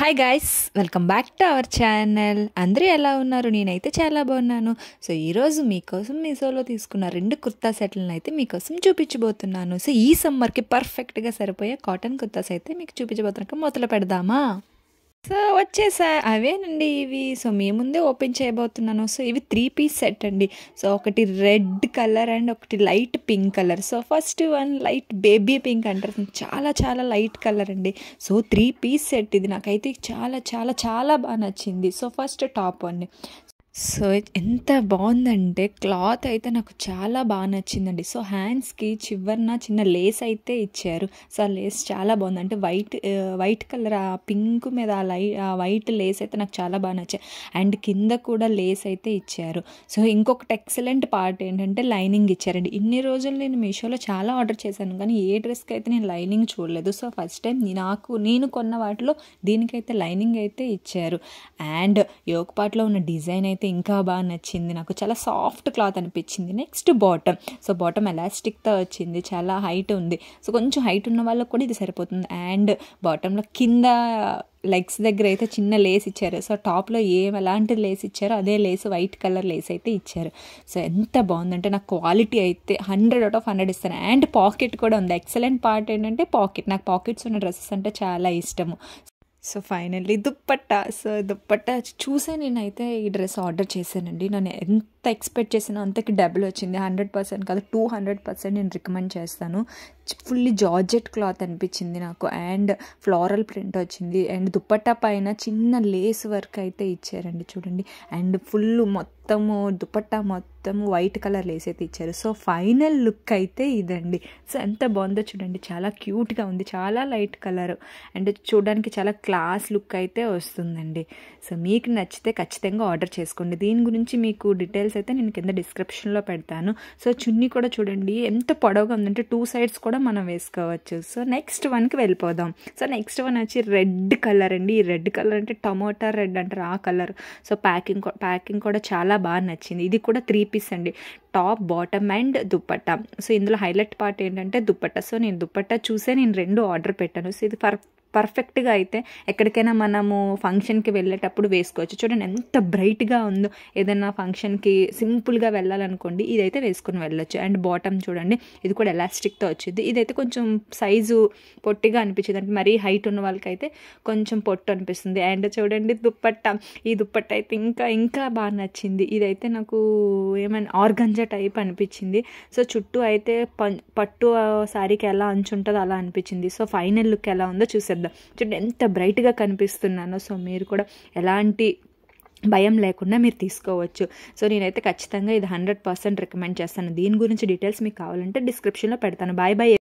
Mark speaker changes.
Speaker 1: Hi guys, welcome back to our channel. అందరూ ఎలా ఉన్నారు? నేనైతే చాలా బాగున్నాను. సో ఈరోజు మీకోసం మీషోలో తీసుకున్న 2 కుర్తా సెట్లను అయితే మీకోసం చూపించబోతున్నాను. సో ఈ సమ్మర్కి పర్ఫెక్ట్గా సరిపోయే కాటన్ కుర్తాస్ అయితే మీకు చూపించబోతున్నాక మొదలు పెడదామా? సో వచ్చేసా అవేనండి ఇవి. సో మీ ముందే ఓపెన్ చేయబోతున్నాను. సో ఇవి 3 పీస్ సెట్ అండి. సో ఒకటి రెడ్ కలర్ అండ్ ఒకటి light pink colour. So first one light baby pink అంటారు, చాలా చాలా లైట్ కలర్ అండి. సో 3 పీస్ సెట్ ఇది నాకైతే చాలా చాలా చాలా బాగా నచ్చింది. సో ఫస్ట్ టాప్ అండి. సో ఎంత బాగుందంటే క్లాత్ అయితే నాకు చాలా బాగా నచ్చిందండి. సో హ్యాండ్స్కి చివరన చిన్న లేస్ అయితే ఇచ్చారు. సో ఆ లేస్ చాలా బాగుంది. అంటే వైట్ కలర్ ఆ పింక్ మీద ఆ వైట్ లేస్ అయితే నాకు చాలా బాగా నచ్చాయి. అండ్ కింద కూడా లేస్ అయితే ఇచ్చారు. సో ఇంకొకటి ఎక్సలెంట్ పార్ట్ ఏంటంటే లైనింగ్ ఇచ్చారండి. ఇన్ని రోజులు నేను మీషోలో చాలా ఆర్డర్ చేశాను, కానీ ఏ డ్రెస్కి అయితే నేను లైనింగ్ చూడలేదు. సో ఫస్ట్ టైం నేను కొన్న వాటిలో దీనికైతే లైనింగ్ అయితే ఇచ్చారు. అండ్ యోక్ పార్ట్లో ఉన్న డిజైన్ అయితే ఇంకా బాగా నచ్చింది నాకు. చాలా సాఫ్ట్ క్లాత్ అనిపించింది. Next bottom. సో బాటమ్ ఎలాస్టిక్తో వచ్చింది, చాలా హైట్ ఉంది. సో కొంచెం హైట్ ఉన్న వాళ్ళకి కూడా ఇది సరిపోతుంది. అండ్ బాటంలో కింద లెగ్స్ దగ్గర అయితే చిన్న లేస్ ఇచ్చారు. సో టాప్లో ఎలాంటి లేస్ ఇచ్చారో అదే లేస్, వైట్ కలర్ లేస్ అయితే ఇచ్చారు. సో ఎంత బాగుందంటే నాకు క్వాలిటీ అయితే 100/100 ఇస్తాను. అండ్ పాకెట్ కూడా ఉంది. ఎక్సలెంట్ పార్ట్ ఏంటంటే పాకెట్. నాకు పాకెట్స్ ఉన్న డ్రెస్సెస్ అంటే చాలా ఇష్టము. So finally dupatta. So dupatta చూసే నేనైతే ఈ డ్రెస్ ఆర్డర్ చేశానండి. నేను ఎంత ఎక్స్పెక్ట్ చేసినా అంతకి డబుల్ వచ్చింది. 100% కాదు, 200% నేను రికమెండ్ చేస్తాను. ఫుల్లీ జార్జెట్ క్లాత్ అనిపించింది నాకు. అండ్ ఫ్లోరల్ ప్రింట్ వచ్చింది. అండ్ దుప్పట్టా పైన చిన్న లేస్ వర్క్ అయితే ఇచ్చారండి చూడండి. అండ్ మొత్తము దుప్పట్టా మొత్తము వైట్ కలర్ లేస్ అయితే ఇచ్చారు. సో ఫైనల్ లుక్ అయితే ఇదండి. సో ఎంత బాగుందో చూడండి, చాలా క్యూట్గా ఉంది, చాలా లైట్ కలర్. అండ్ చూడడానికి చాలా క్లాస్ లుక్ అయితే వస్తుందండి. సో మీకు నచ్చితే ఖచ్చితంగా ఆర్డర్ చేసుకోండి. దీని గురించి మీకు డీటెయిల్స్ అయితే నేను కింద డిస్క్రిప్షన్లో పెడతాను. సో చున్నీ కూడా చూడండి ఎంత పొడవుగా ఉందంటే 2 సైడ్స్ కూడా మనం వేసుకోవచ్చు. సో నెక్స్ట్ వన్కి వెళ్ళిపోదాం. సో నెక్స్ట్ వన్ వచ్చి రెడ్ కలర్ అండి. ఈ రెడ్ కలర్ అంటే టమోటా రెడ్ అంటారు, ఆ కలర్. సో ప్యాకింగ్ కూడా చాలా బాగా నచ్చింది. ఇది కూడా 3 పీస్ అండి. Top, bottom and dupatta. So ఇందులో హైలైట్ పార్ట్ ఏంటంటే దుప్పట్టా. సో నేను దుప్పట్టా చూసే నేను 2 ఆర్డర్ పెట్టాను. సో ఇది పర్ఫెక్ట్గా అయితే ఎక్కడికైనా మనము ఫంక్షన్కి వెళ్ళేటప్పుడు వేసుకోవచ్చు. చూడండి ఎంత బ్రైట్గా ఉందో. ఏదైనా ఫంక్షన్కి సింపుల్గా వెళ్ళాలనుకోండి ఇదైతే వేసుకుని వెళ్ళొచ్చు. అండ్ బాటమ్ చూడండి, ఇది కూడా ఎలాస్టిక్తో వచ్చింది. ఇదైతే కొంచెం సైజు పొట్టిగా అనిపించింది, అంటే మరీ హైట్ ఉన్న వాళ్ళకైతే కొంచెం పొట్టు అనిపిస్తుంది. అండ్ చూడండి దుప్పట్టా. ఈ దుప్పట్టా అయితే ఇంకా బాగా నచ్చింది. ఇదైతే నాకు ఏమైనా ఆర్గంజా టైప్ అనిపించింది. సో చుట్టూ అయితే పట్టు శారీకి ఎలా అంచుంటుందో అలా అనిపించింది. సో ఫైనల్ లుక్ ఎలా ఉందో చూసేద్దాం. చూడండి ఎంత బ్రైట్గా కనిపిస్తున్నానో. సో మీరు కూడా ఎలాంటి భయం లేకుండా మీరు తీసుకోవచ్చు. సో నేనైతే ఖచ్చితంగా ఇది 100% రికమెండ్ చేస్తాను. దీని గురించి డీటెయిల్స్ మీకు కావాలంటే డిస్క్రిప్షన్లో పెడతాను. Bye bye.